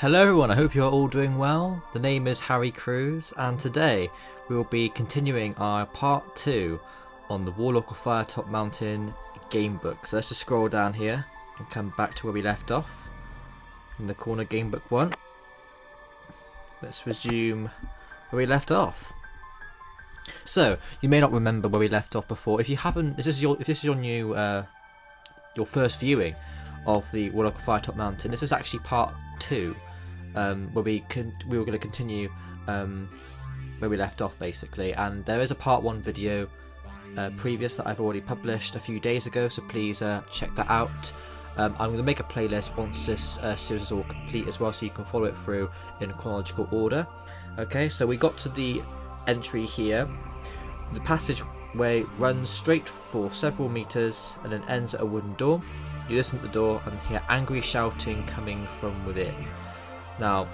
Hello everyone, I hope you are all doing well. The name is Harry Cruz, and today we will be continuing our part 2 on the Warlock of Firetop Mountain gamebook. So let's just scroll down here and come back to where we left off in the corner, gamebook 1. Let's resume where we left off. So you may not remember where we left off before. If you haven't, if this is your new your first viewing of the Warlock of Firetop Mountain, this is actually part 2, where we were going to continue where we left off basically, and there is a part 1 video previous that I've already published a few days ago, so please check that out. I'm going to make a playlist once this series is all complete as well, so you can follow it through in chronological order. Okay, so we got to the entry here. The passageway runs straight for several meters and then ends at a wooden door. You listen to the door and hear angry shouting coming from within. Now,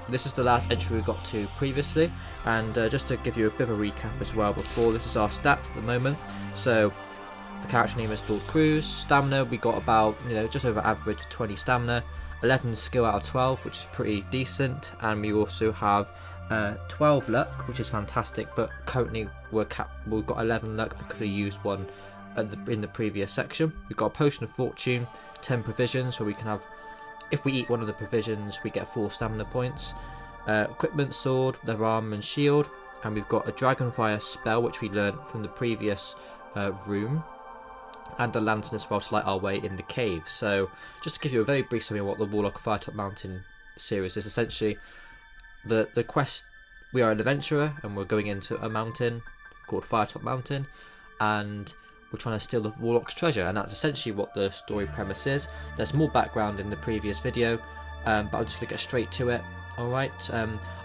this is the last entry we got to previously, and just to give you a bit of a recap as well before, this is our stats at the moment. So the character name is Lord Cruz. Stamina, we got about, just over average 20 stamina, 11 skill out of 12, which is pretty decent, and we also have 12 luck, which is fantastic, but currently we've got 11 luck because we used one in the previous section. We've got a potion of fortune, 10 provisions, so we can have, if we eat one of the provisions, we get 4 stamina points. Equipment, sword, leather armor and shield, and we've got a dragonfire spell which we learned from the previous room, and a lantern as well to light our way in the cave. So just to give you a very brief summary of what the Warlock of Firetop Mountain series is, essentially the quest, we are an adventurer and we're going into a mountain called Firetop Mountain, and we're trying to steal the Warlock's treasure, and that's essentially what the story premise is. There's more background in the previous video, but I'm just going to get straight to it. Alright,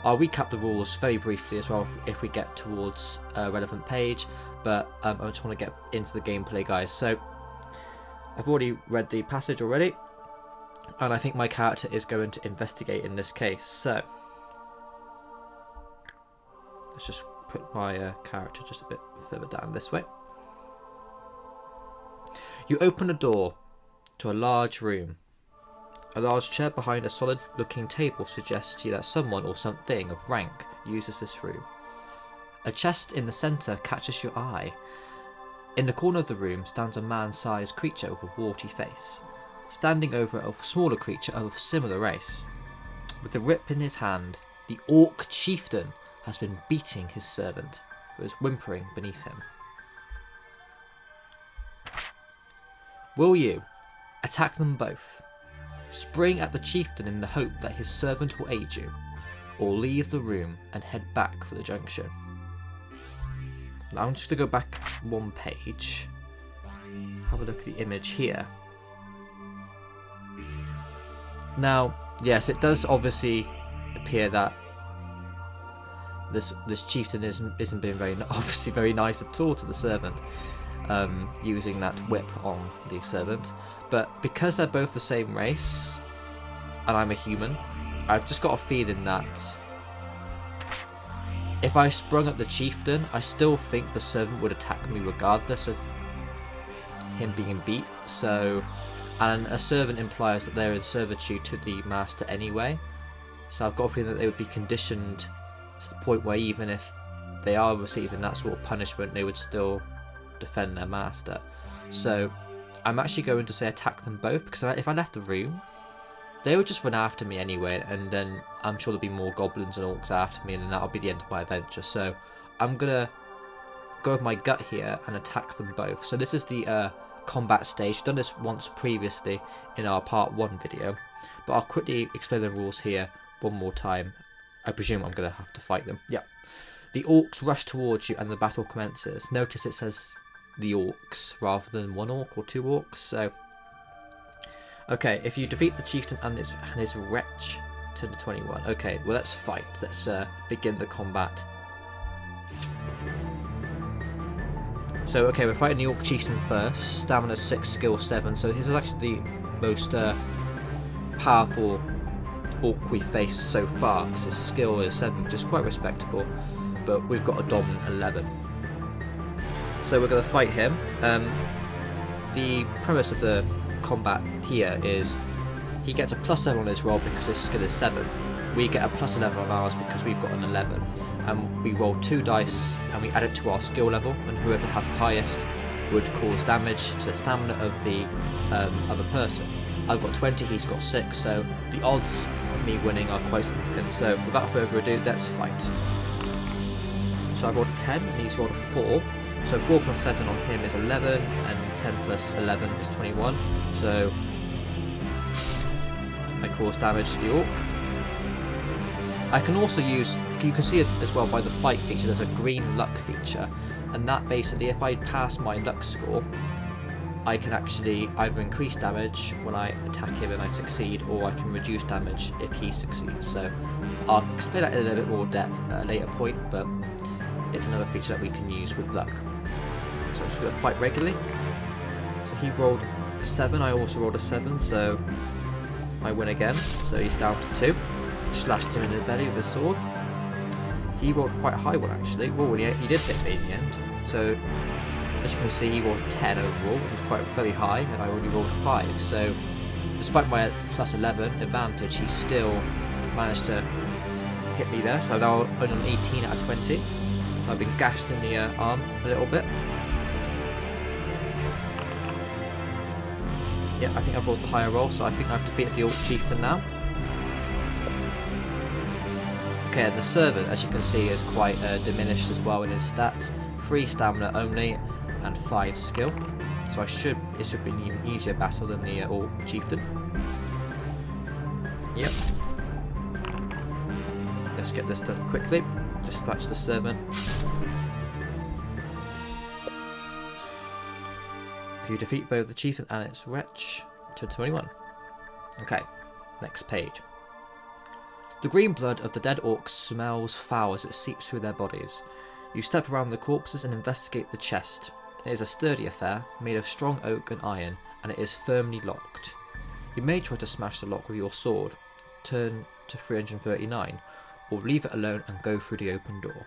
I'll recap the rules very briefly as well if we get towards a relevant page, but I just want to get into the gameplay, guys. So I've already read the passage already, and I think my character is going to investigate in this case. So let's just put my character just a bit further down this way. You open a door to a large room. A large chair behind a solid looking table suggests to you that someone or something of rank uses this room. A chest in the centre catches your eye. In the corner of the room stands a man-sized creature with a warty face, standing over a smaller creature of similar race. With the whip in his hand, the orc chieftain has been beating his servant, who is whimpering beneath him. Will you attack them both, spring at the chieftain in the hope that his servant will aid you, or leave the room and head back for the junction? Now I'm just going to go back one page, have a look at the image here. Now, yes, it does obviously appear that this chieftain isn't being very nice at all to the servant, using that whip on the servant. But because they're both the same race, and I'm a human, I've just got a feeling that if I sprung at the chieftain, I still think the servant would attack me regardless of him being beat. So, and a servant implies that they're in servitude to the master anyway. So I've got a feeling that they would be conditioned to the point where even if they are receiving that sort of punishment, they would still defend their master. So I'm actually going to say attack them both, because if I left the room, they would just run after me anyway, and then I'm sure there'll be more goblins and orcs after me, and then that'll be the end of my adventure. So I'm gonna go with my gut here and attack them both. So this is the combat stage. We've done this once previously in our part 1 video, but I'll quickly explain the rules here one more time. I presume I'm gonna have to fight them. Yeah. The orcs rush towards you and the battle commences. Notice it says the orcs rather than one orc or 2 orcs. So okay, if you defeat the chieftain and his wretch, turn to 21. Okay, well, let's fight. Let's begin the combat. So okay, we're fighting the orc chieftain first. Stamina 6, skill 7. So his is actually the most powerful orc we faced so far, because his skill is 7, which is quite respectable, but we've got a dominant 11. So we're going to fight him. The premise of the combat here is he gets a +7 on his roll because his skill is 7. We get a +11 on ours because we've got an 11. And we roll 2 dice and we add it to our skill level, and whoever has the highest would cause damage to the stamina of the other person. I've got 20, he's got 6, so the odds of me winning are quite significant. So without further ado, let's fight. So I rolled a 10 and he's rolled a 4. So 4 plus 7 on him is 11, and 10 plus 11 is 21. So I cause damage to the orc. I can also use, you can see it as well by the fight feature, there's a green luck feature, and that basically, if I pass my luck score, I can actually either increase damage when I attack him and I succeed, or I can reduce damage if he succeeds. So I'll explain that in a little bit more depth at a later point, but it's another feature that we can use with luck. So I'm just going to fight regularly. So he rolled a 7, I also rolled a 7, so I win again. So he's down to 2. Slashed him in the belly with a sword. He rolled quite a high one actually. Well, he did hit me in the end. So as you can see, he rolled 10 overall, which was quite very high, and I only rolled a 5. So despite my +11 advantage, he still managed to hit me there. So now I'm only on 18 out of 20. So I've been gashed in the arm a little bit. Yeah, I think I've rolled the higher roll, so I think I've defeated the Orc Chieftain now. Okay, and the servant, as you can see, is quite diminished as well in his stats. 3 stamina only and 5 skill. So it should be an even easier battle than the Orc Chieftain. Yep. Let's get this done quickly. Dispatch the servant. You defeat both the chieftain and its wretch. To 21. Okay, next page. The green blood of the dead orcs smells foul as it seeps through their bodies. You step around the corpses and investigate the chest. It is a sturdy affair, made of strong oak and iron, and it is firmly locked. You may try to smash the lock with your sword, turn to 339, or leave it alone and go through the open door.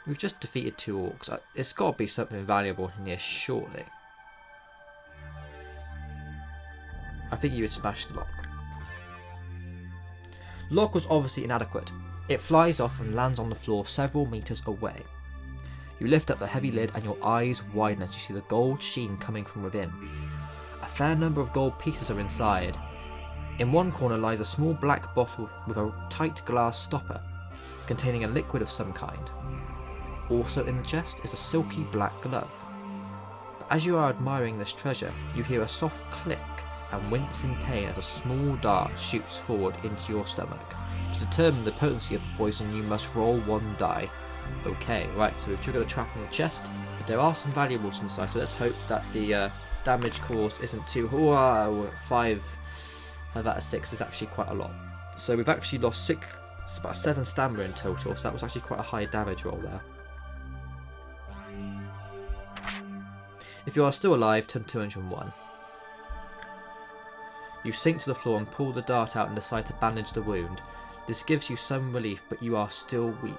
We've just defeated 2 orcs. It's got to be something valuable in here, surely. I think you would smash the lock. Lock was obviously inadequate. It flies off and lands on the floor several meters away. You lift up the heavy lid and your eyes widen as you see the gold sheen coming from within. A fair number of gold pieces are inside. In one corner lies a small black bottle with a tight glass stopper, containing a liquid of some kind. Also in the chest is a silky black glove. But as you are admiring this treasure, you hear a soft click and wince in pain as a small dart shoots forward into your stomach. To determine the potency of the poison, you must roll 1 die. Okay, right, so we've triggered a trap on the chest, but there are some valuables inside, so let's hope that the damage caused isn't too... Whoa, 5 out of 6 is actually quite a lot. So we've actually lost about 7 stamina in total, so that was actually quite a high damage roll there. If you are still alive, turn 201. You sink to the floor and pull the dart out and decide to bandage the wound. This gives you some relief, but you are still weak.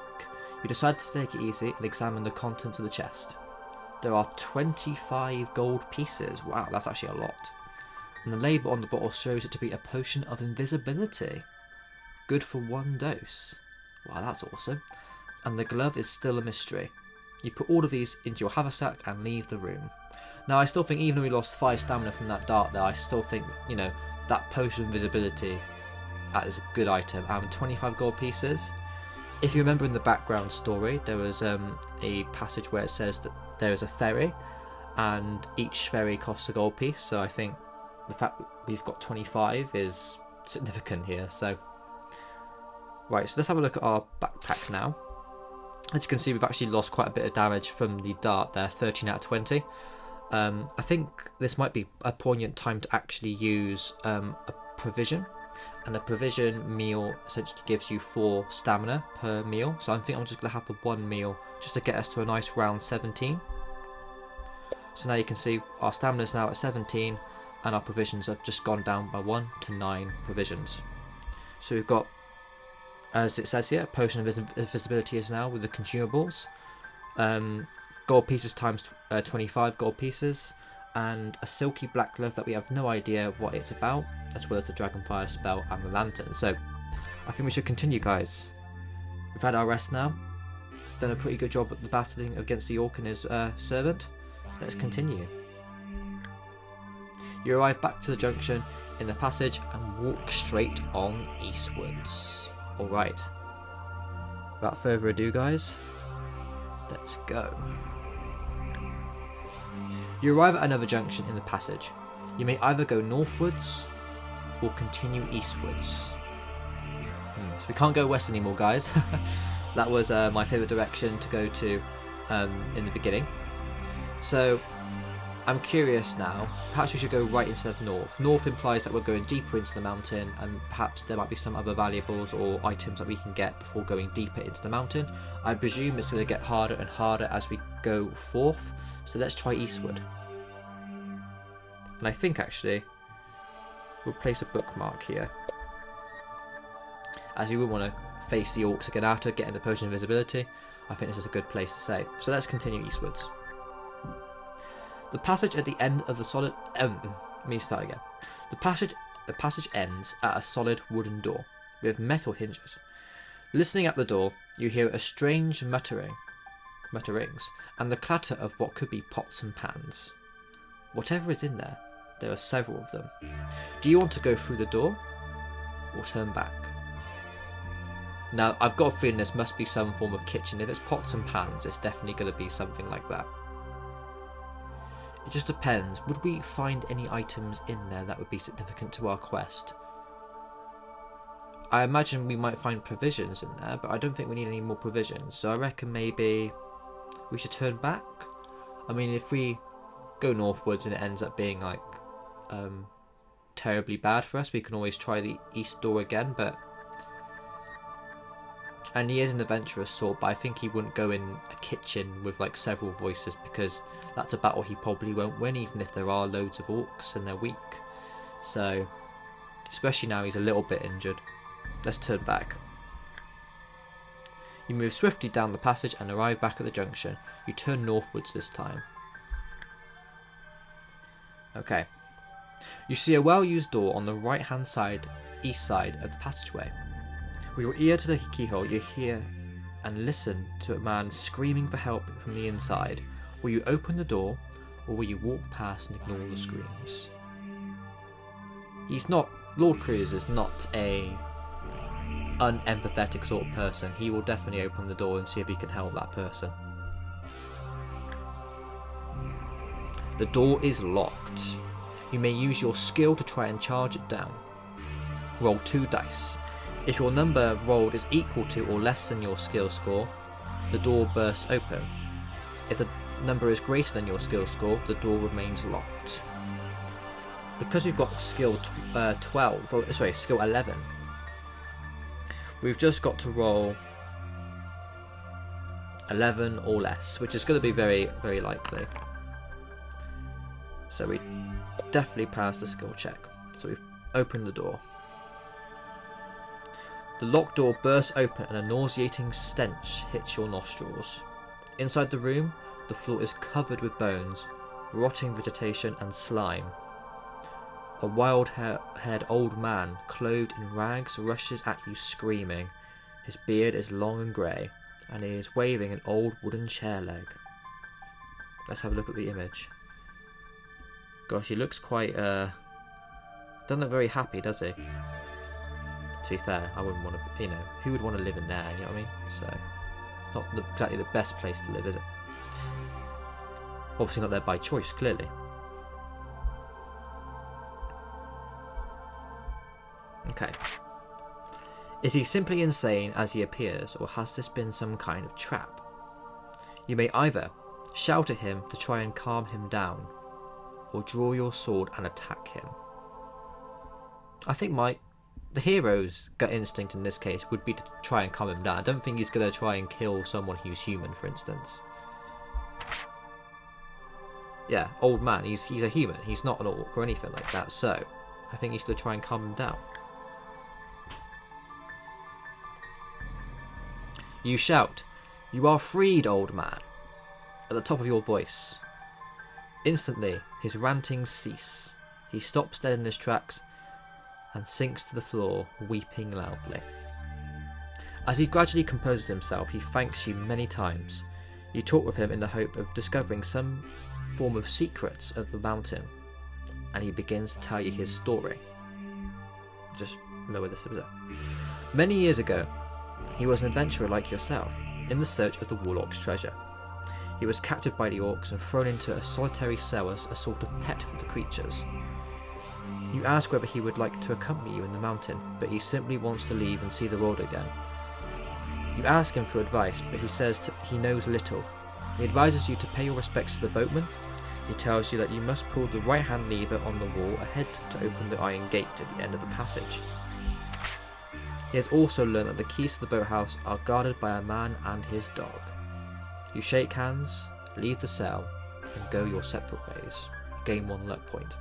You decide to take it easy and examine the contents of the chest. There are 25 gold pieces. Wow, that's actually a lot. And the label on the bottle shows it to be a potion of invisibility. Good for 1 dose. Wow, that's awesome. And the glove is still a mystery. You put all of these into your haversack and leave the room. Now, I still think, even though we lost 5 stamina from that dart there, I still think, you know, that potion of invisibility, that is a good item. 25 gold pieces. If you remember in the background story, there was a passage where it says that there is a ferry, and each ferry costs a gold piece, so I think the fact that we've got 25 is significant here. So, right, so let's have a look at our backpack now. As you can see, we've actually lost quite a bit of damage from the dart there, 13 out of 20. I think this might be a poignant time to actually use a provision, and a provision meal essentially gives you 4 stamina per meal, so I think I'm just going to have the 1 meal just to get us to a nice round 17. So now you can see our stamina is now at 17 and our provisions have just gone down by 1 to 9 provisions. So we've got, as it says here, potion of invisibility is now with the consumables. Gold pieces times 25 gold pieces, and a silky black glove that we have no idea what it's about, as well as the Dragonfire spell and the lantern. So I think we should continue, guys. We've had our rest now, done a pretty good job at the battling against the orc and his servant. Let's continue. You arrive back to the junction in the passage and walk straight on eastwards. Alright, without further ado, guys, let's go. You arrive at another junction in the passage. You may either go northwards or continue eastwards. So we can't go west anymore, guys. That was my favourite direction to go to in the beginning. So I'm curious now, perhaps we should go right instead of north. North implies that we're going deeper into the mountain, and perhaps there might be some other valuables or items that we can get before going deeper into the mountain. I presume it's going to get harder and harder as we go forth, so let's try eastward. And I think actually we'll place a bookmark here, as you would want to face the orcs again after getting the potion of invisibility. I think this is a good place to save. So let's continue eastwards. The passage at the end of the solid... let me start again. The passage ends at a solid wooden door with metal hinges. Listening at the door, you hear a strange mutterings, and the clatter of what could be pots and pans. Whatever is in there, there are several of them. Do you want to go through the door or turn back? Now, I've got a feeling this must be some form of kitchen. If it's pots and pans, it's definitely going to be something like that. It just depends. Would we find any items in there that would be significant to our quest? I imagine we might find provisions in there, but I don't think we need any more provisions. So I reckon maybe we should turn back. I mean, if we go northwards and it ends up being like terribly bad for us, we can always try the east door again. And he is an adventurous sort, but I think he wouldn't go in a kitchen with like several voices, because that's a battle he probably won't win, even if there are loads of orcs and they're weak. So, especially now he's a little bit injured. Let's turn back. You move swiftly down the passage and arrive back at the junction. You turn northwards this time. Okay. You see a well-used door on the right-hand side, east side of the passageway. With your ear to the keyhole, you hear and listen to a man screaming for help from the inside. Will you open the door, or will you walk past and ignore the screams? Lord Cruz is not a unempathetic sort of person. He will definitely open the door and see if he can help that person. The door is locked. You may use your skill to try and charge it down. Roll 2 dice. If your number rolled is equal to or less than your skill score, the door bursts open. If the number is greater than your skill score, the door remains locked. Because we've got skill skill 11, we've just got to roll 11 or less, which is going to be very, very likely. So we definitely passed the skill check. So we've opened the door. The locked door bursts open and a nauseating stench hits your nostrils. Inside the room, the floor is covered with bones, rotting vegetation and slime. A wild-haired old man, clothed in rags, rushes at you screaming. His beard is long and grey, and he is waving an old wooden chair leg. Let's have a look at the image. Gosh, he looks quite, doesn't look very happy, does he? To be fair, I wouldn't want to, who would want to live in there, you know what I mean? So, not exactly the best place to live, is it? Obviously not there by choice, clearly. Okay. Is he simply insane as he appears, or has this been some kind of trap? You may either shout at him to try and calm him down, or draw your sword and attack him. I think the hero's gut instinct in this case would be to try and calm him down. I don't think he's going to try and kill someone who's human, for instance. Yeah, old man, he's a human. He's not an orc or anything like that, so I think he's going to try and calm him down. You shout, "You are freed, old man," at the top of your voice. Instantly, his rantings cease. He stops dead in his tracks and sinks to the floor, weeping loudly. As he gradually composes himself, he thanks you many times. You talk with him in the hope of discovering some form of secrets of the mountain, and he begins to tell you his story. Just lower this a bit. Many years ago, he was an adventurer like yourself, in the search of the Warlock's treasure. He was captured by the orcs and thrown into a solitary cell as a sort of pet for the creatures. You ask whether he would like to accompany you in the mountain, but he simply wants to leave and see the world again. You ask him for advice, but he says he knows little. He advises you to pay your respects to the boatman. He tells you that you must pull the right-hand lever on the wall ahead to open the iron gate at the end of the passage. He has also learned that the keys to the boathouse are guarded by a man and his dog. You shake hands, leave the cell, and go your separate ways. Gain 1 luck point.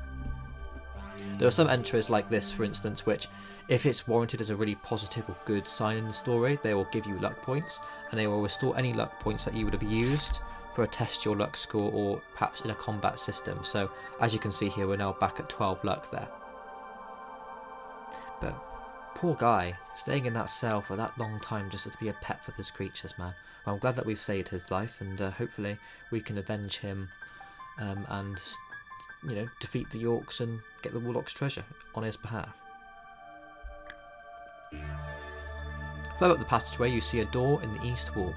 There are some entries like this, for instance, which, if it's warranted as a really positive or good sign in the story, they will give you luck points, and they will restore any luck points that you would have used for a test your luck score or perhaps in a combat system. So, as you can see here, we're now back at 12 luck there. But poor guy, staying in that cell for that long time just to be a pet for those creatures, man. Well, I'm glad that we've saved his life, and hopefully we can avenge him and, you know, defeat the orcs and get the Warlock's treasure on his behalf. Further up the passageway, you see a door in the east wall.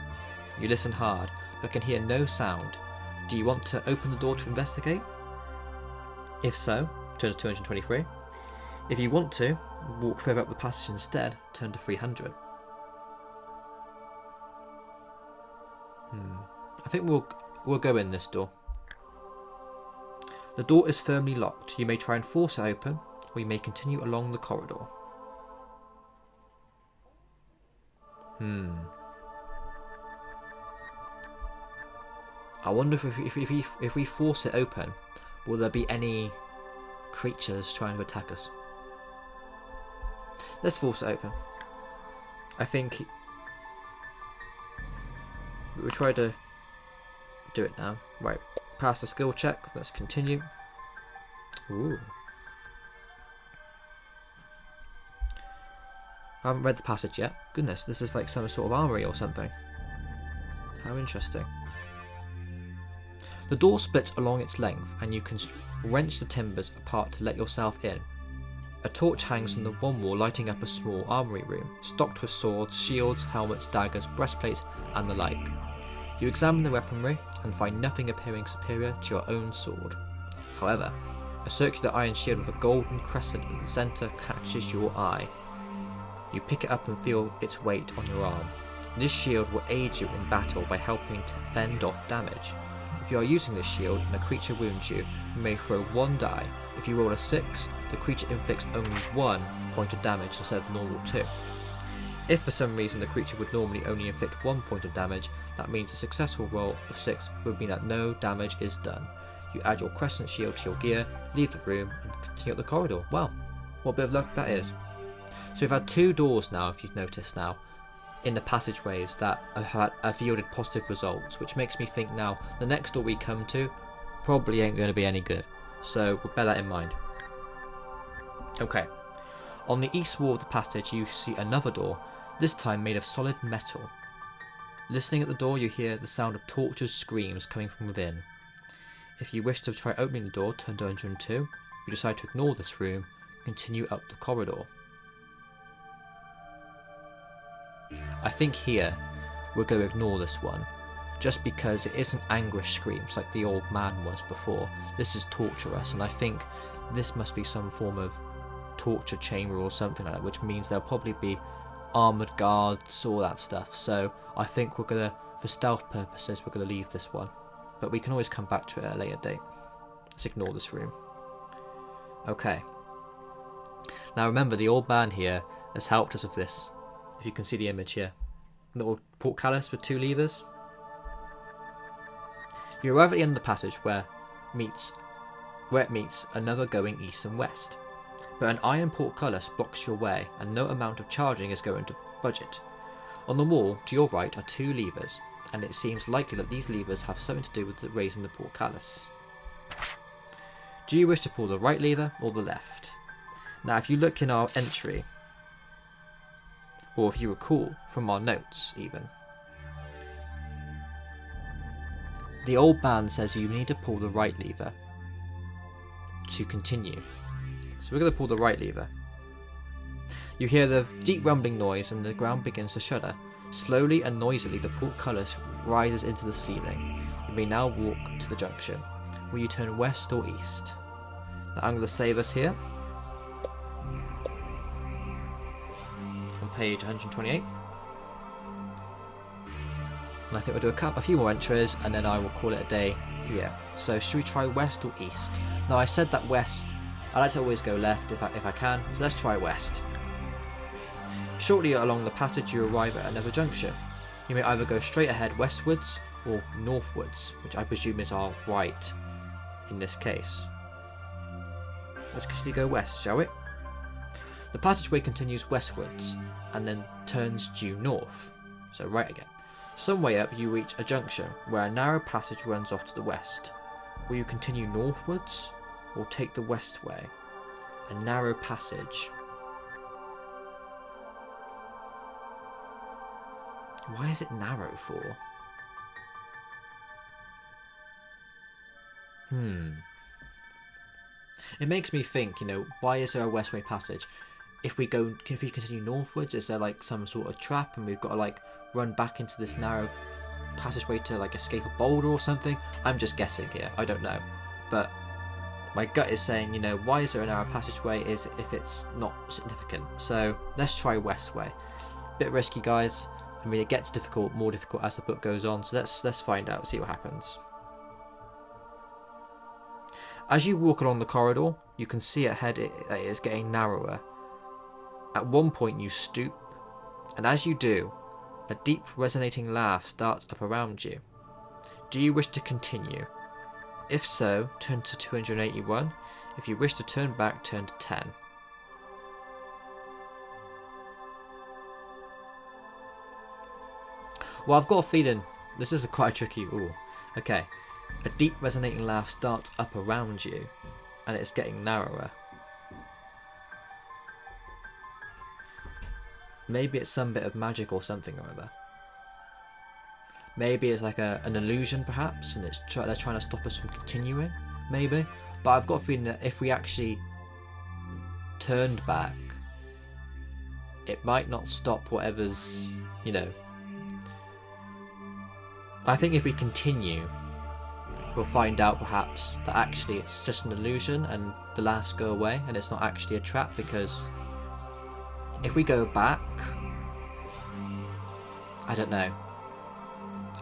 You listen hard, but can hear no sound. Do you want to open the door to investigate? If so, turn to 223. If you want to walk further up the passage instead, turn to 300. I think we'll go in this door. The door is firmly locked. You may try and force it open, or you may continue along the corridor. I wonder if we force it open, will there be any creatures trying to attack us? Let's force it open. I think we'll try to do it now. Right, pass the skill check. Let's continue. Ooh. I haven't read the passage yet. Goodness, this is like some sort of armory or something. How interesting. The door splits along its length, and you can wrench the timbers apart to let yourself in. A torch hangs from the one wall, lighting up a small armory room, stocked with swords, shields, helmets, daggers, breastplates, and the like. You examine the weaponry and find nothing appearing superior to your own sword. However, a circular iron shield with a golden crescent in the centre catches your eye. You pick it up and feel its weight on your arm. This shield will aid you in battle by helping to fend off damage. If you are using this shield and a creature wounds you, you may throw 1 die. If you roll a 6, the creature inflicts only 1 point of damage instead of the normal 2. If for some reason the creature would normally only inflict 1 point of damage, that means a successful roll of 6 would mean that no damage is done. You add your crescent shield to your gear, leave the room, and continue up the corridor. Wow, what a bit of luck that is. So we've had 2 doors now, if you've noticed now, in the passageways that have yielded positive results, which makes me think now the next door we come to probably ain't going to be any good. So we'll bear that in mind. Okay, on the east wall of the passage you see another door, this time made of solid metal. Listening at the door, you hear the sound of tortured screams coming from within. If you wish to try opening the door, turn to 102. If you decide to ignore this room, continue up the corridor. I think here we're going to ignore this one, just because it isn't anguish screams like the old man was before. This is torturous, and I think this must be some form of torture chamber or something like that, which means there'll probably be armoured guards, all that stuff. So I think we're going to, for stealth purposes, we're going to leave this one. But we can always come back to it at a later date. Let's ignore this room. Okay. Now remember, the old man here has helped us with this. If you can see the image here. Little portcullis with 2 levers. You arrive at the end of the passage where it meets another going east and west. But an iron portcullis blocks your way, and no amount of charging is going to budge it. On the wall to your right are 2 levers, and it seems likely that these levers have something to do with raising the portcullis. Do you wish to pull the right lever or the left? Now if you look in our entry, or if you recall from our notes even, the old man says you need to pull the right lever to continue. So we're going to pull the right lever. You hear the deep rumbling noise and the ground begins to shudder. Slowly and noisily the portcullis rises into the ceiling. You may now walk to the junction. Will you turn west or east? Now I'm going to save us here. On page 128. And I think we'll do a few more entries and then I will call it a day here. So should we try west or east? Now I said that west, I like to always go left if I can, so let's try west. Shortly along the passage you arrive at another junction. You may either go straight ahead westwards or northwards, which I presume is our right in this case. Let's actually go west, shall we? The passageway continues westwards and then turns due north, so right again. Some way up you reach a junction where a narrow passage runs off to the west. Will you continue northwards or take the west way? A narrow passage. Why is it narrow for? It makes me think, why is there a westway passage? If we continue northwards, is there like some sort of trap and we've got to like run back into this narrow passageway to like escape a boulder or something? I'm just guessing here, I don't know. But my gut is saying, why is there a narrow passageway is if it's not significant. So let's try westway. Bit risky, guys. I mean, it gets more difficult as the book goes on, so let's find out, see what happens. As you walk along the corridor, you can see ahead it is getting narrower. At one point you stoop, and as you do, a deep resonating laugh starts up around you. Do you wish to continue? If so, turn to 281. If you wish to turn back, turn to 10. Well, I've got a feeling this is quite tricky. Ooh, okay. A deep resonating laugh starts up around you, and it's getting narrower. Maybe it's some bit of magic or something or other. Maybe it's like an illusion, perhaps, and they're trying to stop us from continuing. Maybe, but I've got a feeling that if we actually turned back, it might not stop whatever's, I think if we continue, we'll find out perhaps that actually it's just an illusion and the laughs go away and it's not actually a trap, because if we go back, I don't know.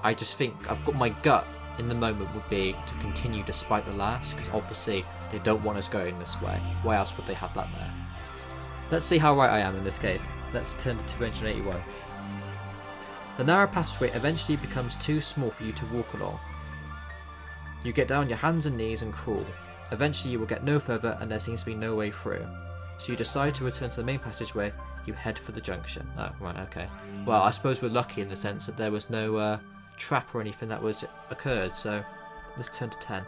I just think I've got my gut in the moment would be to continue despite the laughs, because obviously they don't want us going this way. Why else would they have that there? Let's see how right I am in this case. Let's turn to 281. The narrow passageway eventually becomes too small for you to walk along. You get down on your hands and knees and crawl. Eventually you will get no further and there seems to be no way through. So you decide to return to the main passageway. You head for the junction. Oh, right, okay. Well, I suppose we're lucky in the sense that there was no trap or anything that occurred, so let's turn to 10.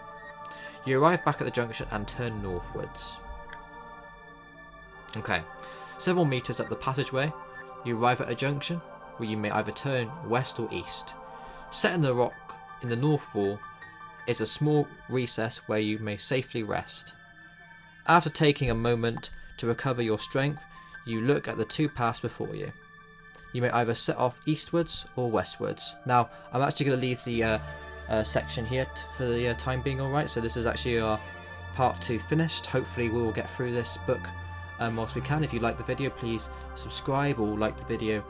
You arrive back at the junction and turn northwards. Okay. Several meters up the passageway, you arrive at a junction where you may either turn west or east. Set in the rock in the north wall is a small recess where you may safely rest. After taking a moment to recover your strength, you look at the two paths before you. You may either set off eastwards or westwards. Now, I'm actually going to leave the section here for the time being, alright? So this is actually our part 2 finished. Hopefully we will get through this book whilst we can. If you like the video, please subscribe or like the video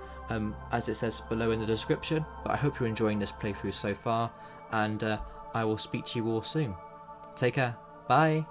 as it says below in the description. But I hope you're enjoying this playthrough so far, and I will speak to you all soon. Take care. Bye.